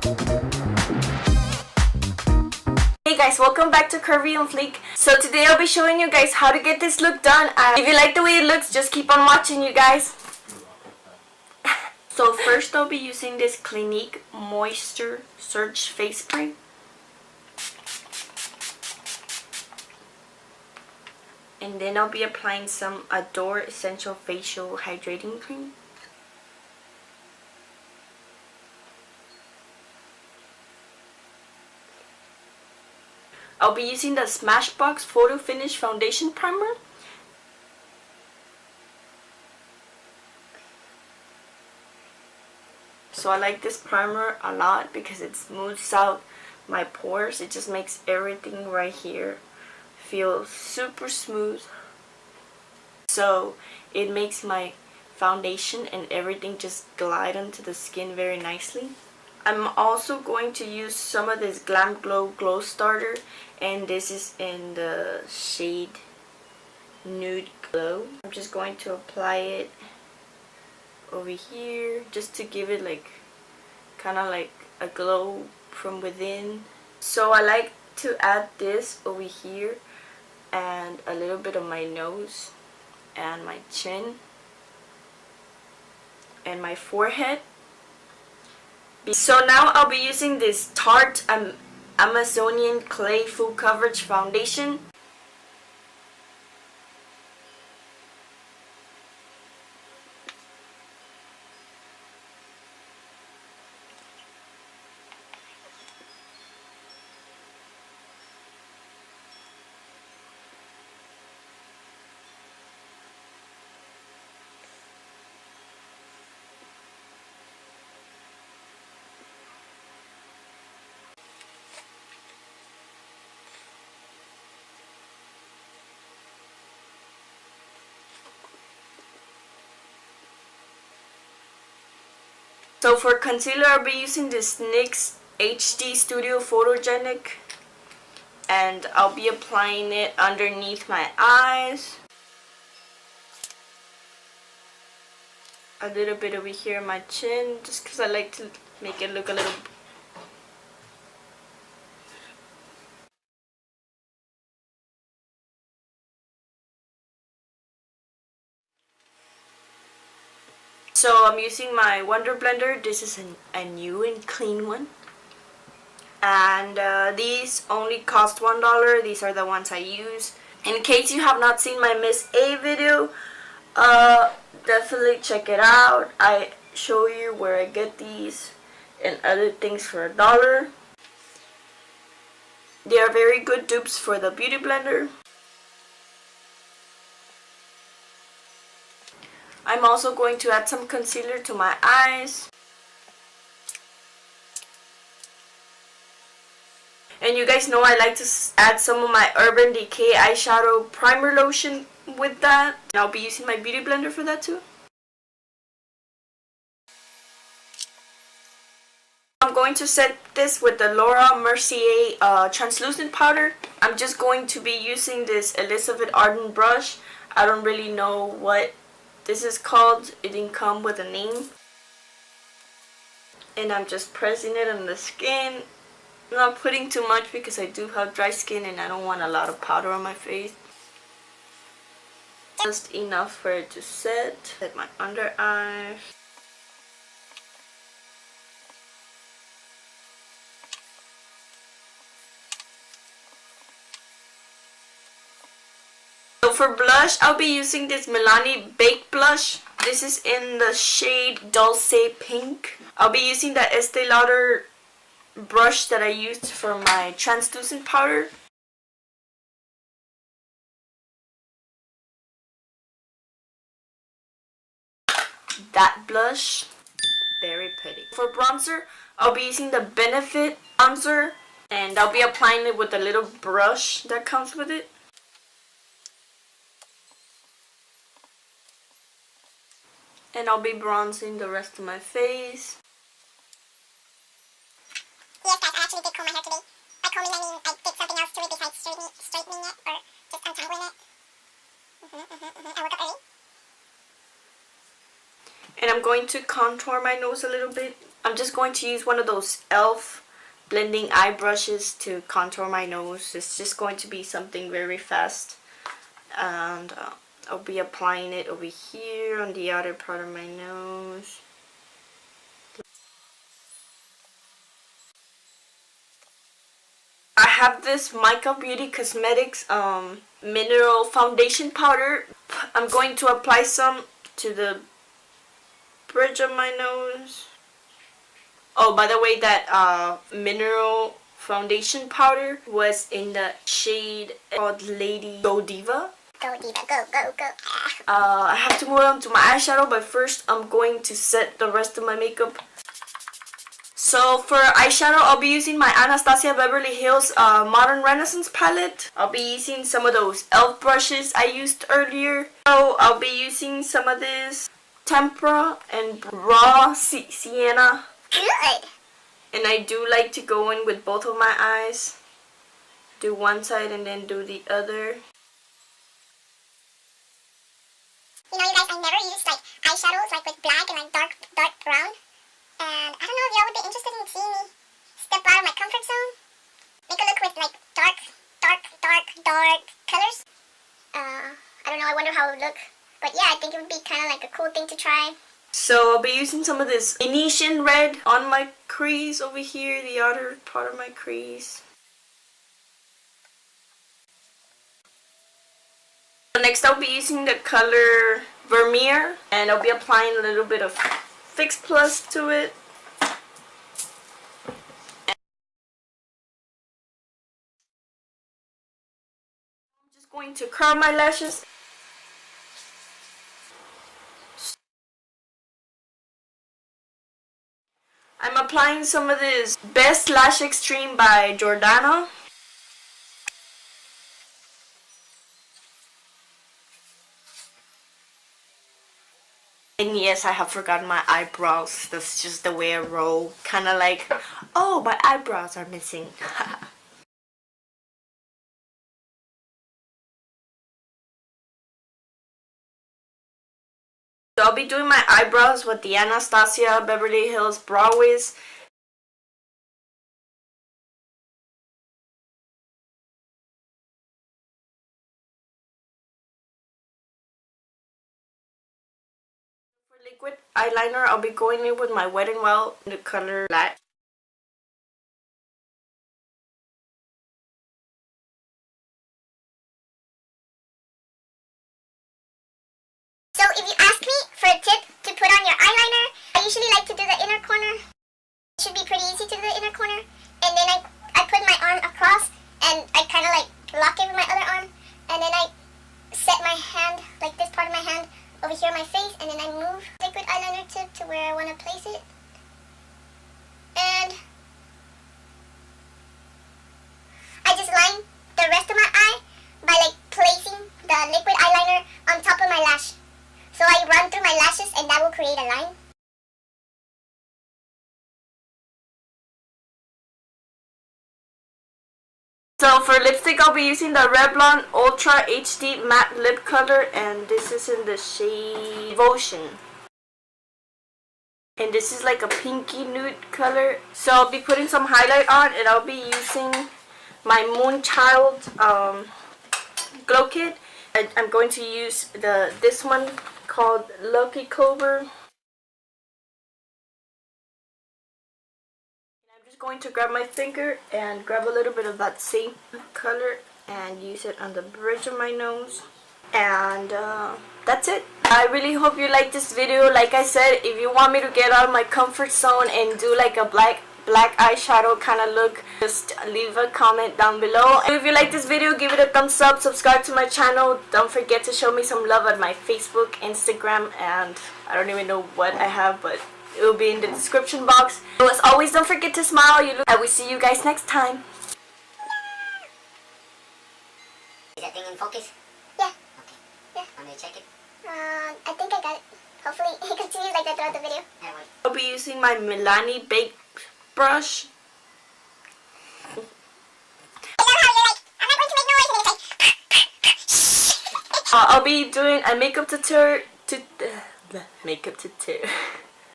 Hey guys, welcome back to Curvy and Fleek. So today I'll be showing you guys how to get this look done. If you like the way it looks, just keep on watching, you guys. So first I'll be using this Clinique Moisture Surge Face Spray. And then I'll be applying some Adore Essential Facial Hydrating Cream. I'll be using the Smashbox Photo Finish Foundation Primer. So I like this primer a lot because it smooths out my pores. It just makes everything right here feel super smooth. So it makes my foundation and everything just glide onto the skin very nicely. I'm also going to use some of this Glam Glow Glow Starter, and this is in the shade Nude Glow. I'm just going to apply it over here just to give it like kind of like a glow from within. So I like to add this over here and a little bit of my nose and my chin and my forehead. So now I'll be using this Tarte Amazonian Clay Full Coverage Foundation. So for concealer, I'll be using this NYX HD Studio Photogenic, and I'll be applying it underneath my eyes, a little bit over here on my chin, just because I like to make it look a little. So I'm using my Wonder Blender. This is a new and clean one. And these only cost $1. These are the ones I use. In case you have not seen my Miss A video, definitely check it out. I show you where I get these and other things for $1. They are very good dupes for the Beauty Blender. I'm also going to add some concealer to my eyes. And you guys know I like to add some of my Urban Decay eyeshadow primer lotion with that. And I'll be using my Beauty Blender for that too. I'm going to set this with the Laura Mercier translucent powder. I'm just going to be using this Elizabeth Arden brush. I don't really know what this is called. It didn't come with a name. And I'm just pressing it on the skin. I'm not putting too much because I do have dry skin and I don't want a lot of powder on my face. Just enough for it to set. Set my under eye. So for blush, I'll be using this Milani Baked Blush. This is in the shade Dulce Pink. I'll be using the Estee Lauder brush that I used for my translucent powder. That blush, very pretty. For bronzer, I'll be using the Benefit bronzer, and I'll be applying it with a little brush that comes with it. And I'll be bronzing the rest of my face. Yes guys, I actually did comb my hair today. By combing I mean I did something else to it besides straightening it or just untangling it. I woke up early. And I'm going to contour my nose a little bit I'm just going to use one of those e.l.f. blending eye brushes to contour my nose. It's just going to be something very fast. And I'll be applying it over here on the outer part of my nose. I have this Mica Beauty Cosmetics mineral foundation powder. I'm going to apply some to the bridge of my nose. Oh, by the way, that mineral foundation powder was in the shade called Lady Go Diva. Go Diva, go, go, go. I have to move on to my eyeshadow, but first I'm going to set the rest of my makeup. So for eyeshadow, I'll be using my Anastasia Beverly Hills Modern Renaissance palette. I'll be using some of those e.l.f. brushes I used earlier. So I'll be using some of this Tempera and Raw Sienna. Good. And I do like to go in with both of my eyes. Do one side and then do the other. You know, you guys, I never used like eyeshadows like with black and like dark brown. And I don't know if y'all would be interested in seeing me step out of my comfort zone. Make a look with like dark colors. I don't know, I wonder how it would look. But yeah, I think it would be kind of like a cool thing to try. So I'll be using some of this Venetian red on my crease over here, the outer part of my crease. Next I'll be using the color Vermeer, and I'll be applying a little bit of Fix Plus to it. I'm just going to curl my lashes. I'm applying some of this Best Lash Extreme by Jordana. And yes, I have forgotten my eyebrows. That's just the way I roll. Kinda like, oh, my eyebrows are missing. So I'll be doing my eyebrows with the Anastasia Beverly Hills Brow Wiz. For liquid eyeliner, I'll be going in with my Wet n Wild in the color Black. So if you ask me for a tip to put on your eyeliner, I usually like to do the inner corner. It should be pretty easy to do the inner corner. And then I put my arm across and I kind of like lock it with my other arm. And then I set my hand, like this part of my hand, over here on my face. And then I move liquid eyeliner tip to where I want to place it. And I just line the rest of my eye by like placing the liquid eyeliner on top of my lash. So I run through my lashes and that will create a line. So for lipstick, I'll be using the Revlon Ultra HD Matte Lip Color, and this is in the shade Devotion. And this is like a pinky nude color. So I'll be putting some highlight on, and I'll be using my Moonchild Glow Kit. I'm going to use this one called Lucky Clover. I'm just going to grab my finger and grab a little bit of that same color and use it on the bridge of my nose. And that's it. I really hope you like this video. Like I said, if you want me to get out of my comfort zone and do like a black eyeshadow kind of look, just leave a comment down below. And if you like this video, give it a thumbs up, subscribe to my channel. Don't forget to show me some love at my Facebook, Instagram, and I don't even know what I have, but it will be in the description box. So as always, don't forget to smile. I will see you guys next time. Is that thing in focus? Yeah. Okay. Yeah. Want me to check it? I think I got it. Hopefully it continues like that throughout the video. I'll be using my Milani Baked brush. I'll be doing a makeup tutorial.